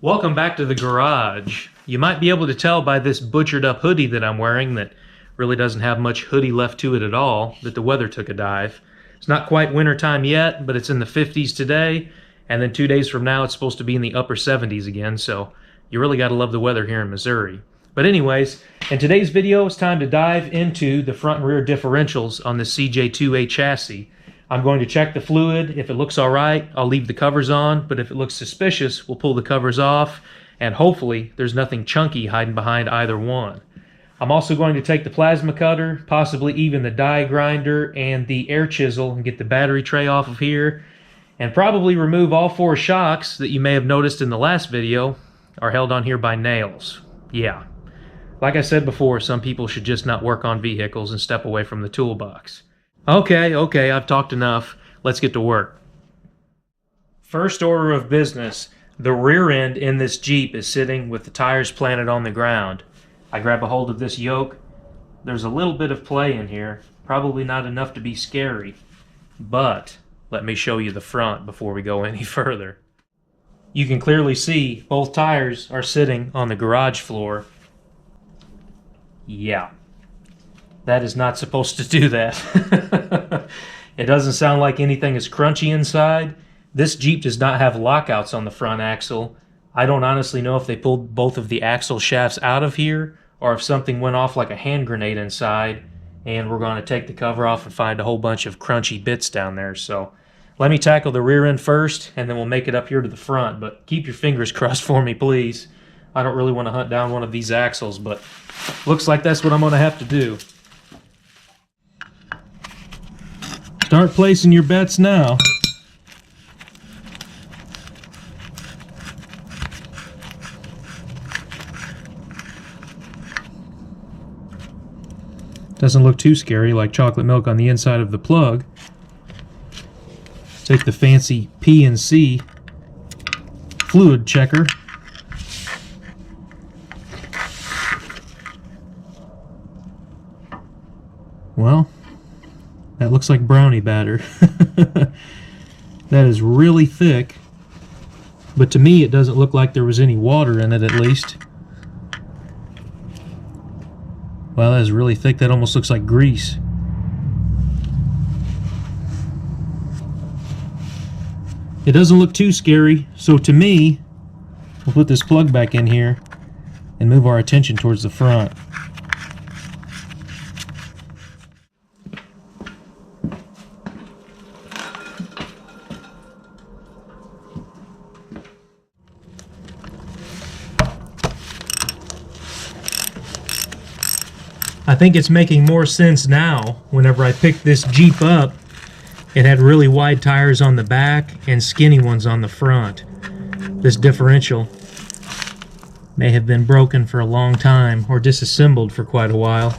Welcome back to the garage. You might be able to tell by this butchered up hoodie that I'm wearing that really doesn't have much hoodie left to it at all, that the weather took a dive. It's not quite winter time yet, but it's in the 50s today, and then 2 days from now it's supposed to be in the upper 70s again, so you really gotta love the weather here in Missouri. But anyways, in today's video it's time to dive into the front and rear differentials on the CJ2A chassis. I'm going to check the fluid. If it looks all right, I'll leave the covers on, but if it looks suspicious, we'll pull the covers off, and hopefully there's nothing chunky hiding behind either one. I'm also going to take the plasma cutter, possibly even the die grinder and the air chisel, and get the battery tray off of here, and probably remove all 4 shocks that you may have noticed in the last video are held on here by nails. Yeah. Like I said before, some people should just not work on vehicles and step away from the toolbox. Okay, I've talked enough. Let's get to work. First order of business, the rear end in this Jeep is sitting with the tires planted on the ground. I grab a hold of this yoke. There's a little bit of play in here, probably not enough to be scary, but let me show you the front before we go any further. You can clearly see both tires are sitting on the garage floor. Yeah. That is not supposed to do that. It doesn't sound like anything is crunchy inside. This Jeep does not have lockouts on the front axle. I don't honestly know if they pulled both of the axle shafts out of here or if something went off like a hand grenade inside and we're going to take the cover off and find a whole bunch of crunchy bits down there. So let me tackle the rear end first and then we'll make it up here to the front. But keep your fingers crossed for me, please. I don't really want to hunt down one of these axles, but looks like that's what I'm going to have to do. Start placing your bets now. Doesn't look too scary, like chocolate milk on the inside of the plug. Take the fancy P&C fluid checker. Well, that looks like brownie batter. That is really thick, but to me it doesn't look like there was any water in it, at least. Wow, that is really thick. That almost looks like grease. It doesn't look too scary, so to me, we'll put this plug back in here and move our attention towards the front. I think it's making more sense now. Whenever I picked this Jeep up, it had really wide tires on the back and skinny ones on the front. This differential may have been broken for a long time or disassembled for quite a while,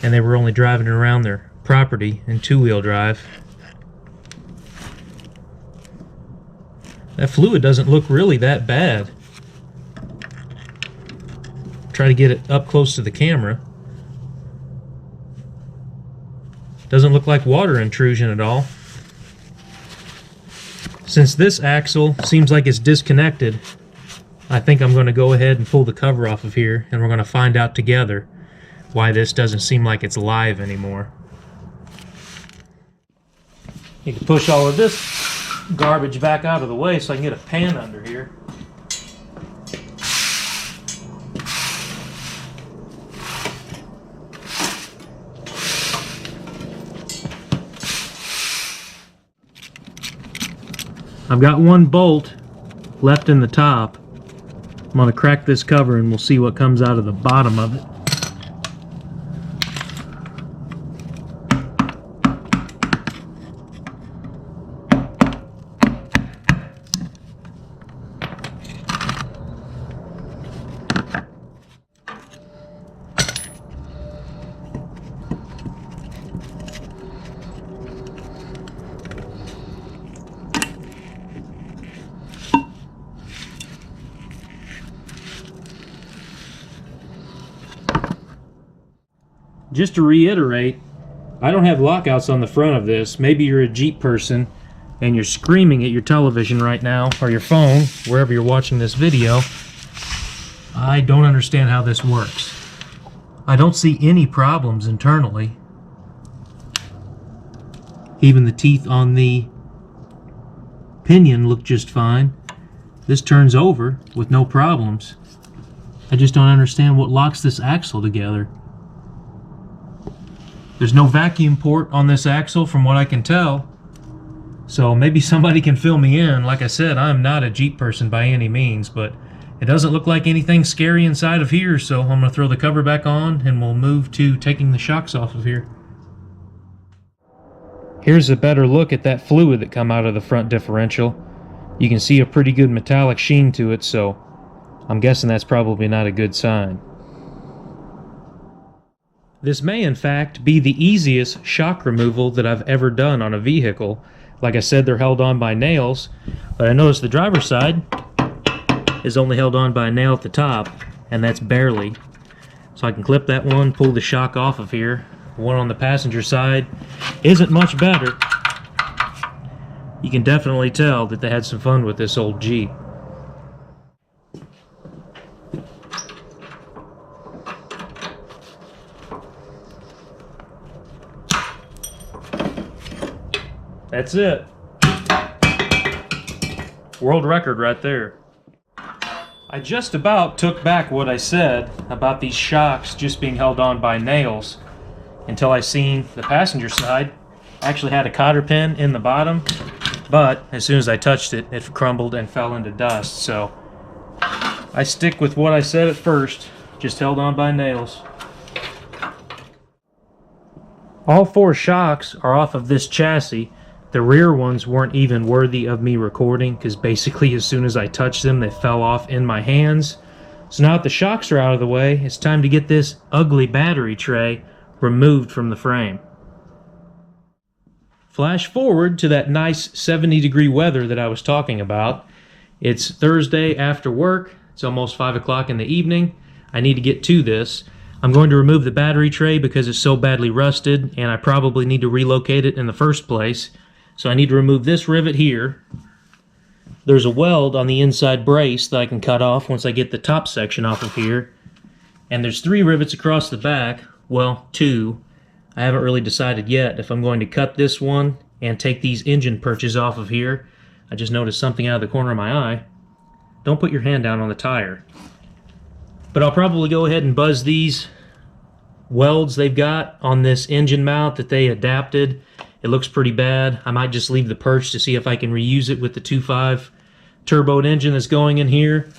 and they were only driving it around their property in 2-wheel drive. That fluid doesn't look really that bad. Try to get it up close to the camera. Doesn't look like water intrusion at all. Since this axle seems like it's disconnected, I think I'm going to go ahead and pull the cover off of here, and we're going to find out together why this doesn't seem like it's live anymore. Need to push all of this garbage back out of the way so I can get a pan under here. I've got one bolt left in the top. I'm going to crack this cover and we'll see what comes out of the bottom of it. Just to reiterate, I don't have lockouts on the front of this. Maybe you're a Jeep person and you're screaming at your television right now, or your phone, wherever you're watching this video, I don't understand how this works. I don't see any problems internally. Even the teeth on the pinion look just fine. This turns over with no problems. I just don't understand what locks this axle together. There's no vacuum port on this axle from what I can tell. So maybe somebody can fill me in. Like I said, I'm not a Jeep person by any means, but it doesn't look like anything scary inside of here, so I'm going to throw the cover back on and we'll move to taking the shocks off of here. Here's a better look at that fluid that come out of the front differential. You can see a pretty good metallic sheen to it, so I'm guessing that's probably not a good sign. This may in fact be the easiest shock removal that I've ever done on a vehicle. Like I said, they're held on by nails, but I noticed the driver's side is only held on by a nail at the top, and that's barely. So I can clip that one, pull the shock off of here. One on the passenger side isn't much better. You can definitely tell that they had some fun with this old Jeep. That's it. World record right there. I just about took back what I said about these shocks just being held on by nails until I seen the passenger side actually had a cotter pin in the bottom, but as soon as I touched it, it crumbled and fell into dust. So I stick with what I said at first, just held on by nails. All four shocks are off of this chassis. The rear ones weren't even worthy of me recording because basically as soon as I touched them, they fell off in my hands. So now that the shocks are out of the way, it's time to get this ugly battery tray removed from the frame. Flash forward to that nice 70-degree weather that I was talking about. It's Thursday after work. It's almost 5 o'clock in the evening. I need to get to this. I'm going to remove the battery tray because it's so badly rusted and I probably need to relocate it in the first place. So I need to remove this rivet here. There's a weld on the inside brace that I can cut off once I get the top section off of here. And there's 3 rivets across the back. Well, 2. I haven't really decided yet if I'm going to cut this one and take these engine perches off of here. I just noticed something out of the corner of my eye. Don't put your hand down on the tire. But I'll probably go ahead and buzz these welds they've got on this engine mount that they adapted. It looks pretty bad. I might just leave the perch to see if I can reuse it with the 2.5 turboed engine that's going in here.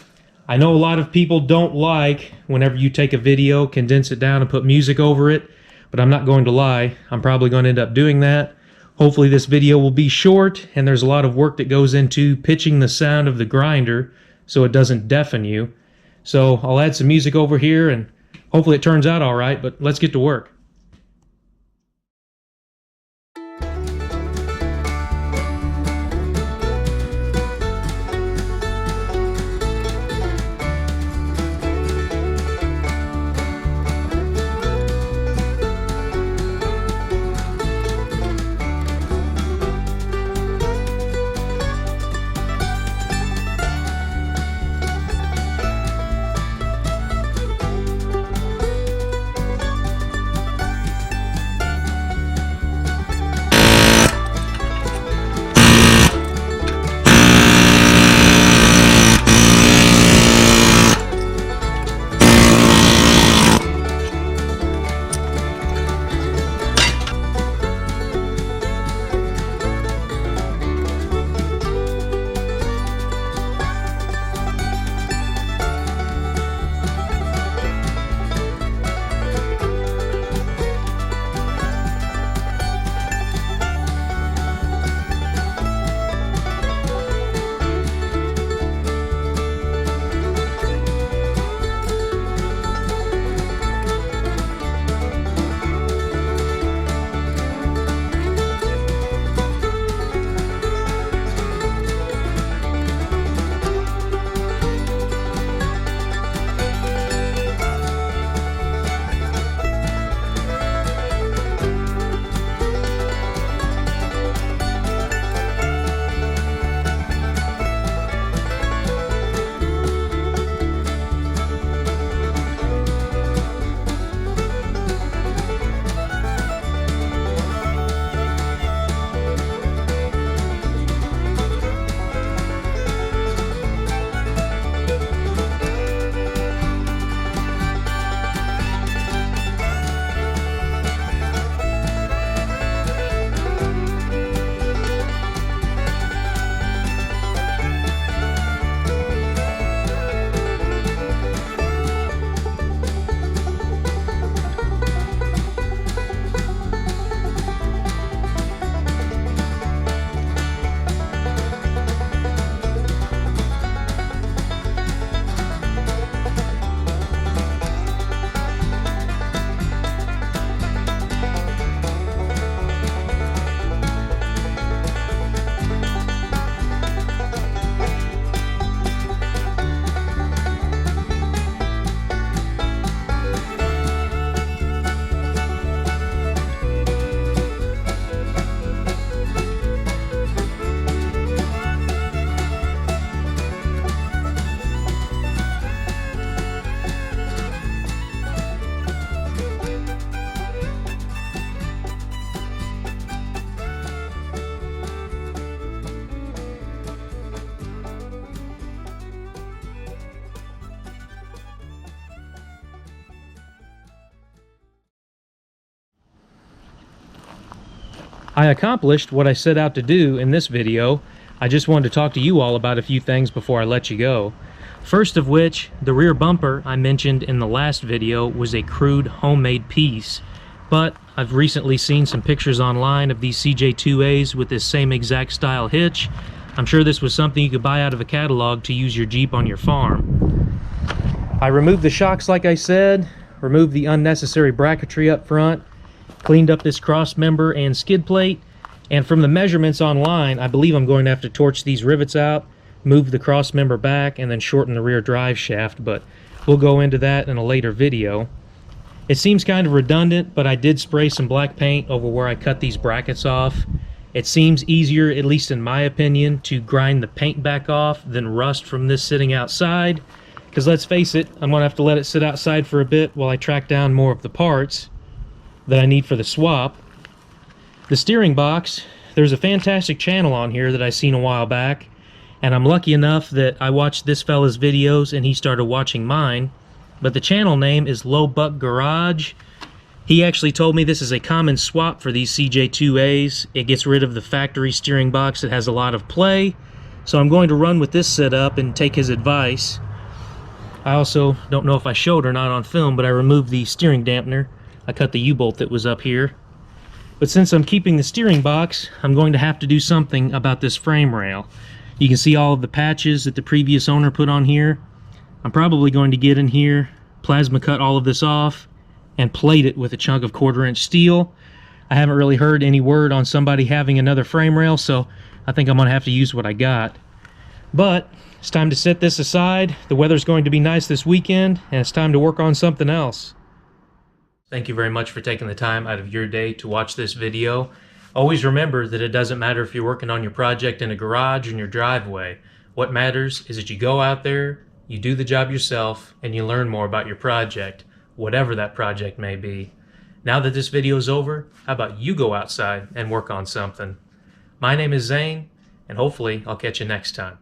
I know a lot of people don't like whenever you take a video, condense it down and put music over it, but I'm not going to lie. I'm probably going to end up doing that. Hopefully this video will be short, and there's a lot of work that goes into pitching the sound of the grinder so it doesn't deafen you. So I'll add some music over here and hopefully it turns out all right, but let's get to work. I accomplished what I set out to do in this video. I just wanted to talk to you all about a few things before I let you go. First of which, the rear bumper I mentioned in the last video was a crude homemade piece, but I've recently seen some pictures online of these CJ2As with this same exact style hitch. I'm sure this was something you could buy out of a catalog to use your Jeep on your farm. I removed the shocks like I said, removed the unnecessary bracketry up front, cleaned up this cross member and skid plate, and from the measurements online, I believe I'm going to have to torch these rivets out, move the cross member back, and then shorten the rear drive shaft, but we'll go into that in a later video. It seems kind of redundant, but I did spray some black paint over where I cut these brackets off. It seems easier, at least in my opinion, to grind the paint back off than rust from this sitting outside, because let's face it, I'm going to have to let it sit outside for a bit while I track down more of the parts that I need for the swap. The steering box, there's a fantastic channel on here that I seen a while back, and I'm lucky enough that I watched this fella's videos and he started watching mine, but the channel name is Low Buck Garage. He actually told me this is a common swap for these CJ2As. It gets rid of the factory steering box that has a lot of play, so I'm going to run with this setup and take his advice. I also don't know if I showed or not on film, but I removed the steering dampener. I cut the U-bolt that was up here. But since I'm keeping the steering box, I'm going to have to do something about this frame rail. You can see all of the patches that the previous owner put on here. I'm probably going to get in here, plasma cut all of this off, and plate it with a chunk of 1/4-inch steel. I haven't really heard any word on somebody having another frame rail, so I think I'm going to have to use what I got. But it's time to set this aside. The weather's going to be nice this weekend, and it's time to work on something else. Thank you very much for taking the time out of your day to watch this video. Always remember that it doesn't matter if you're working on your project in a garage or in your driveway. What matters is that you go out there, you do the job yourself, and you learn more about your project, whatever that project may be. Now that this video is over, how about you go outside and work on something? My name is Zane, and hopefully I'll catch you next time.